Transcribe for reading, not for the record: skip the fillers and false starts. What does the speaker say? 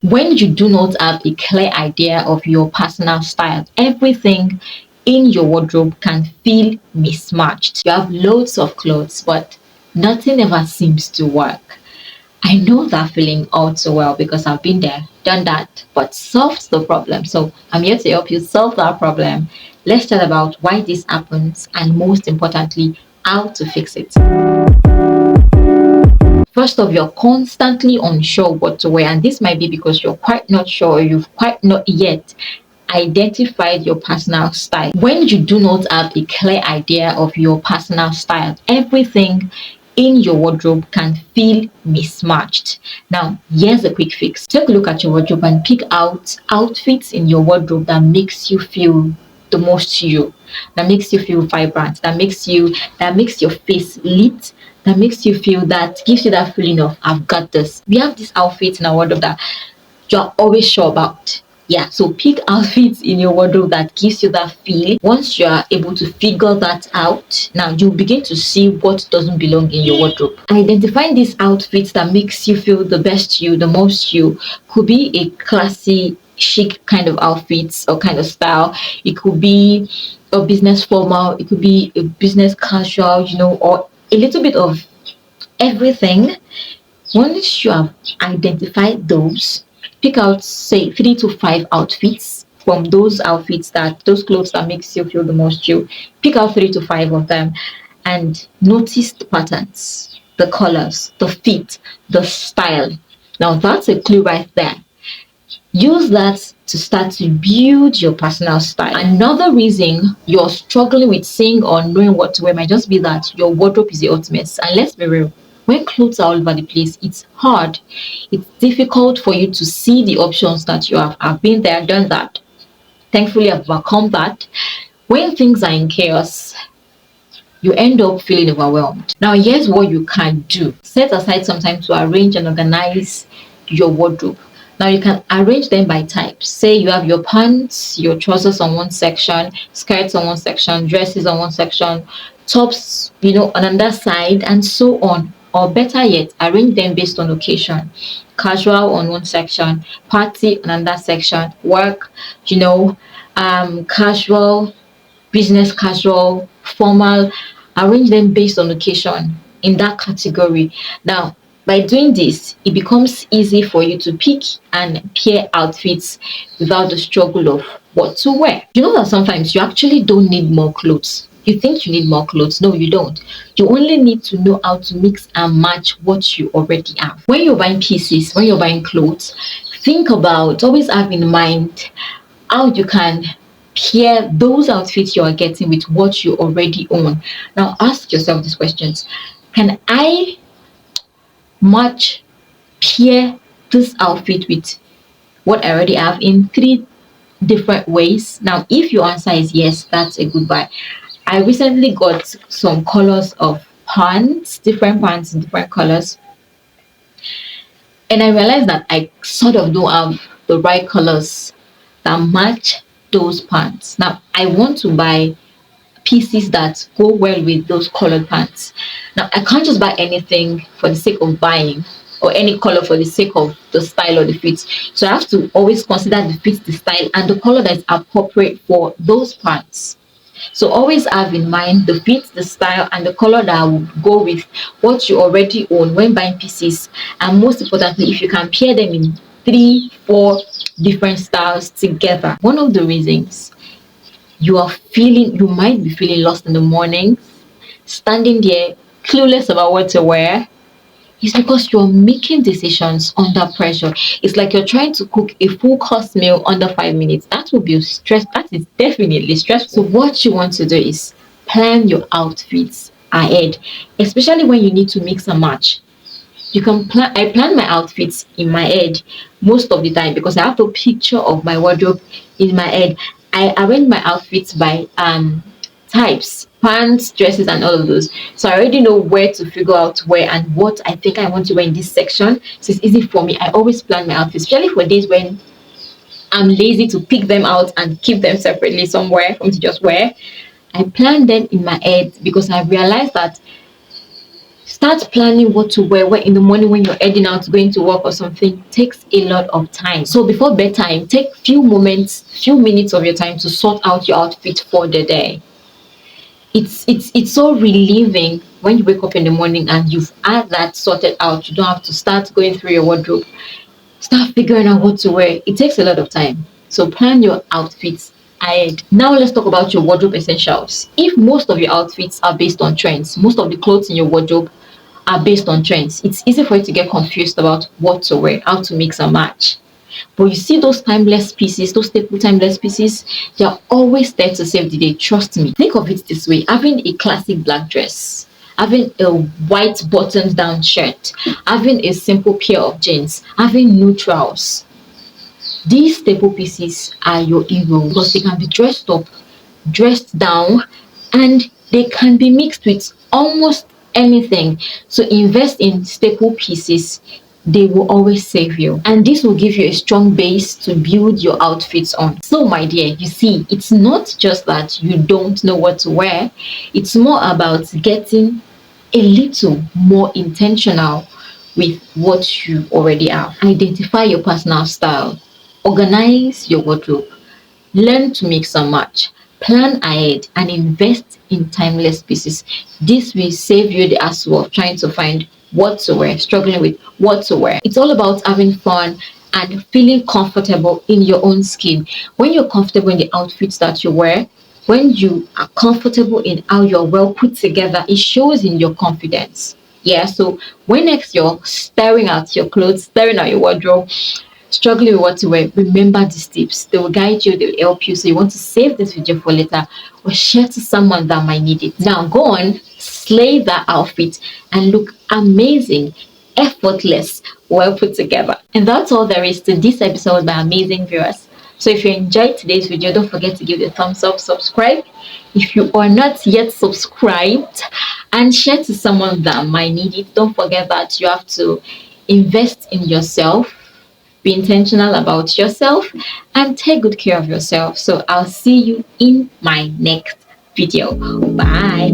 When you do not have a clear idea of your personal style, everything in your wardrobe can feel mismatched. You have loads of clothes, but nothing ever seems to work. I know that feeling all too well because I've been there, done that, but solved the problem. So I'm here to help you solve that problem. Let's chat about why this happens and, most importantly, how to fix it. First off, you're constantly unsure what to wear, and this might be because you're quite not sure, or you've quite not yet identified your personal style. When you do not have a clear idea of your personal style, everything in your wardrobe can feel mismatched. Now, here's a quick fix. Take a look at your wardrobe and pick out outfits in your wardrobe that makes you feel the most you, that makes you feel vibrant, that makes your face lit, that makes you feel, that gives you that feeling of I've got this. We have these outfits in our wardrobe that you're always sure about. Yeah, so pick outfits in your wardrobe that gives you that feel. Once you are able to figure that out, now you begin to see what doesn't belong in your wardrobe. Identifying these outfits that makes you feel the best you, the most you, could be a classy, chic kind of outfits or kind of style. It could be a business formal, it could be a business casual, or a little bit of everything. Once you have identified those, pick out, say, 3 to 5 outfits from those clothes that makes you feel the most you. Pick out 3 to 5 of them and notice the patterns, the colors, the fit, the style. Now that's a clue right there. Use that to start to build your personal style. Another reason you're struggling with seeing or knowing what to wear might just be that your wardrobe is the ultimate. And let's be real, when clothes are all over the place, it's hard. It's difficult for you to see the options that you have. I've been there, done that. Thankfully, I've overcome that. When things are in chaos, you end up feeling overwhelmed. Now, here's what you can do. Set aside some time to arrange and organize your wardrobe. Now, you can arrange them by type. Say you have your pants, your trousers on one section, skirts on one section, dresses on one section, tops, on another side, and so on. Or better yet, arrange them based on occasion. Casual on one section, party on another section, work, casual, business casual, formal. Arrange them based on occasion in that category. Now, by doing this, it becomes easy for you to pick and pair outfits without the struggle of what to wear. You know that sometimes you actually don't need more clothes. You think you need more clothes. No, you don't. You only need to know how to mix and match what you already have. When you're buying pieces, when you're buying clothes, always have in mind how you can pair those outfits you are getting with what you already own. Now ask yourself these questions. Can I pair this outfit with what I already have in 3 different ways? Now, if your answer is yes, that's a good buy. I recently got some colors of different pants in different colors, and I realized that I sort of don't have the right colors that match those pants. Now, I want to buy pieces that go well with those colored pants. Now, I can't just buy anything for the sake of buying, or any color for the sake of the style or the fit. So I have to always consider the fit, the style, and the color that is appropriate for those pants. So always have in mind the fit, the style, and the color that will go with what you already own when buying pieces. And most importantly, if you can pair them in 3, 4 different styles together. One of the reasons you might be feeling lost in the morning, standing there clueless about what to wear, is because you're making decisions under pressure. It's like you're trying to cook a full course meal under 5 minutes. That will be stress. That is definitely stressful. So what you want to do is plan your outfits ahead, especially when you need to mix and match. I plan my outfits in my head most of the time because I have a picture of my wardrobe in my head. I arrange my outfits by types, pants, dresses, and all of those. So I already know where to figure out where and what I think I want to wear in this section. So it's easy for me. I always plan my outfits, especially for days when I'm lazy to pick them out and keep them separately somewhere for me to just wear. I plan them in my head because I realized that Start planning what to wear when in the morning when you're heading out, going to work or something. It takes a lot of time. So before bedtime, take few minutes of your time to sort out your outfit for the day. It's so relieving when you wake up in the morning and you've had that sorted out. You don't have to start going through your wardrobe, start figuring out what to wear. It takes a lot of time. So plan your outfits ahead. Now let's talk about your wardrobe essentials. If most of your outfits are based on trends, most of the clothes in your wardrobe are based on trends, it's easy for you to get confused about what to wear, how to mix and match. But you see those timeless pieces, those staple timeless pieces, they're always there to save the day. Trust me. Think of it this way: having a classic black dress, having a white buttoned down shirt, having a simple pair of jeans, having neutrals. These staple pieces are your hero because they can be dressed up, dressed down, and they can be mixed with almost anything. So invest in staple pieces. They will always save you, and this will give you a strong base to build your outfits on. So my dear, you see, it's not just that you don't know what to wear, it's more about getting a little more intentional with what you already have. Identify your personal style, organize your wardrobe, learn to mix and match, plan ahead, and invest in timeless pieces. This will save you the hassle of trying to find what to wear, struggling with what to wear. It's all about having fun and feeling comfortable in your own skin. When you're comfortable in the outfits that you wear, when you are comfortable in how you're well put together, it shows in your confidence. Yeah, so when next you're staring at your clothes, staring at your wardrobe, struggling with what to wear, remember these tips. They will guide you, they will help you. So you want to save this video for later or share to someone that might need it. Now go on, slay that outfit and look amazing, effortless, well put together. And that's all there is to this episode, my amazing viewers. So if you enjoyed today's video, don't forget to give it a thumbs up, subscribe if you are not yet subscribed, and share to someone that might need it. Don't forget that you have to invest in yourself, be intentional about yourself, and take good care of yourself. So I'll see you in my next video. Bye.